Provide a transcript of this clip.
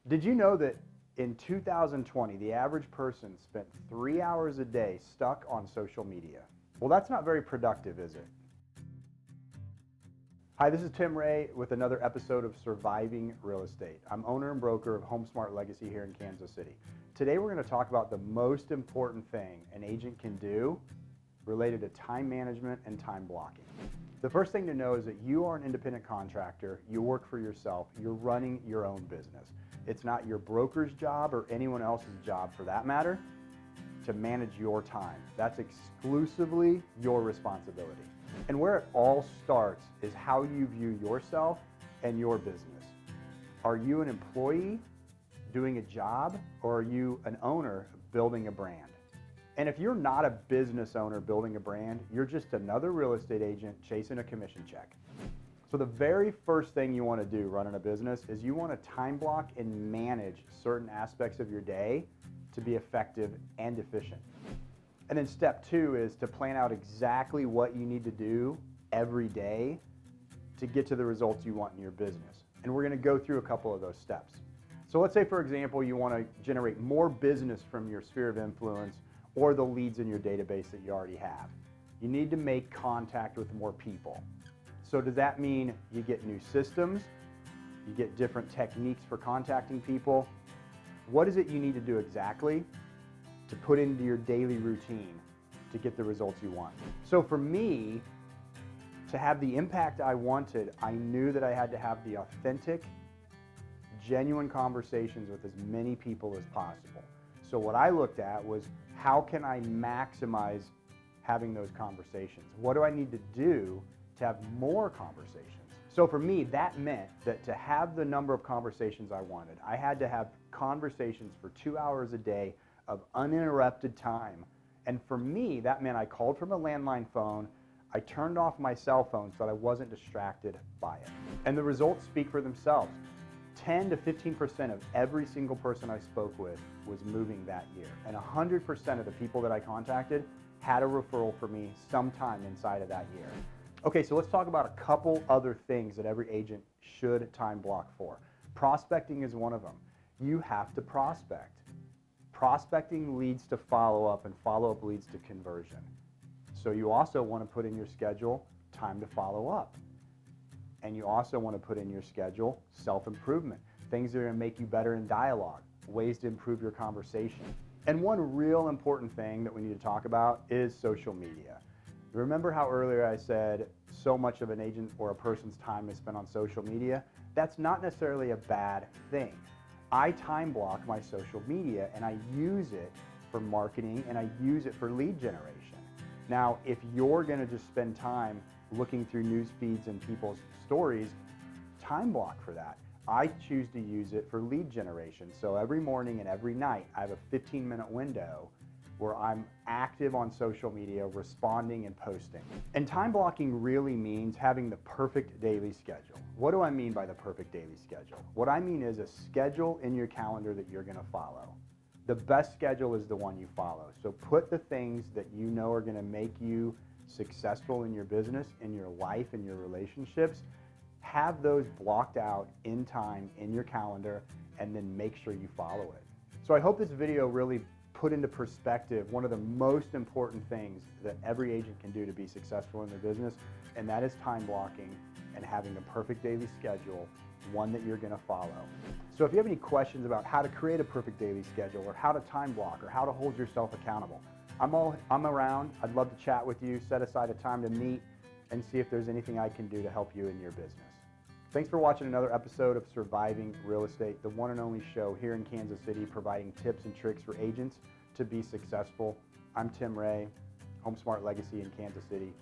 Did you know that in 2020, the average person spent 3 hours a day stuck on social media? Well, that's not very productive, is it? Hi, this is Tim Ray with another episode of Surviving Real Estate. I'm owner and broker of HomeSmart Legacy here in Kansas City. Today we're going to talk about the most important thing an agent can do related to time management and time blocking. The first thing to know is that you are an independent contractor, you work for yourself, you're running your own business. It's not your broker's job or anyone else's job for that matter to manage your time. That's exclusively your responsibility. And where it all starts is how you view yourself and your business. Are you an employee doing a job, or are you an owner building a brand? And if you're not a business owner building a brand, you're just another real estate agent chasing a commission check. So the very first thing you want to do running a business is you want to time block and manage certain aspects of your day to be effective and efficient. And then step two is to plan out exactly what you need to do every day to get to the results you want in your business. And we're going to go through a couple of those steps. So let's say, for example, you want to generate more business from your sphere of influence or the leads in your database that you already have. You need to make contact with more people. So does that mean you get new systems? You get different techniques for contacting people? What is it you need to do exactly to put into your daily routine to get the results you want? So for me, to have the impact I wanted, I knew that I had to have the authentic, genuine conversations with as many people as possible. So what I looked at was, how can I maximize having those conversations? What do I need to do to have more conversations? So for me, that meant that to have the number of conversations I wanted, I had to have conversations for 2 hours a day of uninterrupted time. And for me, that meant I called from a landline phone, I turned off my cell phone so that I wasn't distracted by it. And the results speak for themselves. 10 to 15% of every single person I spoke with was moving that year. And 100% of the people that I contacted had a referral for me sometime inside of that year. Okay, so let's talk about a couple other things that every agent should time block for. Prospecting is one of them. You have to prospect. Prospecting leads to follow-up, and follow-up leads to conversion. So you also want to put in your schedule time to follow up. And you also want to put in your schedule self-improvement, things that are going to make you better in dialogue, ways to improve your conversation. And one real important thing that we need to talk about is social media. Remember how earlier I said so much of an agent or a person's time is spent on social media? That's not necessarily a bad thing. I time block my social media and I use it for marketing and I use it for lead generation. Now, if you're going to just spend time looking through news feeds and people's stories, time block for that. I choose to use it for lead generation. So every morning and every night, I have a 15-minute window where I'm active on social media, responding and posting. And time blocking really means having the perfect daily schedule. What do I mean by the perfect daily schedule? What I mean is a schedule in your calendar that you're going to follow. The best schedule is the one you follow. So put the things that you know are going to make you successful in your business, in your life, in your relationships. Have those blocked out in time in your calendar, and then make sure you follow it. So I hope this video really put into perspective one of the most important things that every agent can do to be successful in their business, and that is time blocking and having a perfect daily schedule, one that you're going to follow. So if you have any questions about how to create a perfect daily schedule, or how to time block, or how to hold yourself accountable, I'm around. I'd love to chat with you, set aside a time to meet, and see if there's anything I can do to help you in your business. Thanks for watching another episode of Surviving Real Estate, the one and only show here in Kansas City providing tips and tricks for agents to be successful. I'm Tim Ray, HomeSmart Legacy in Kansas City.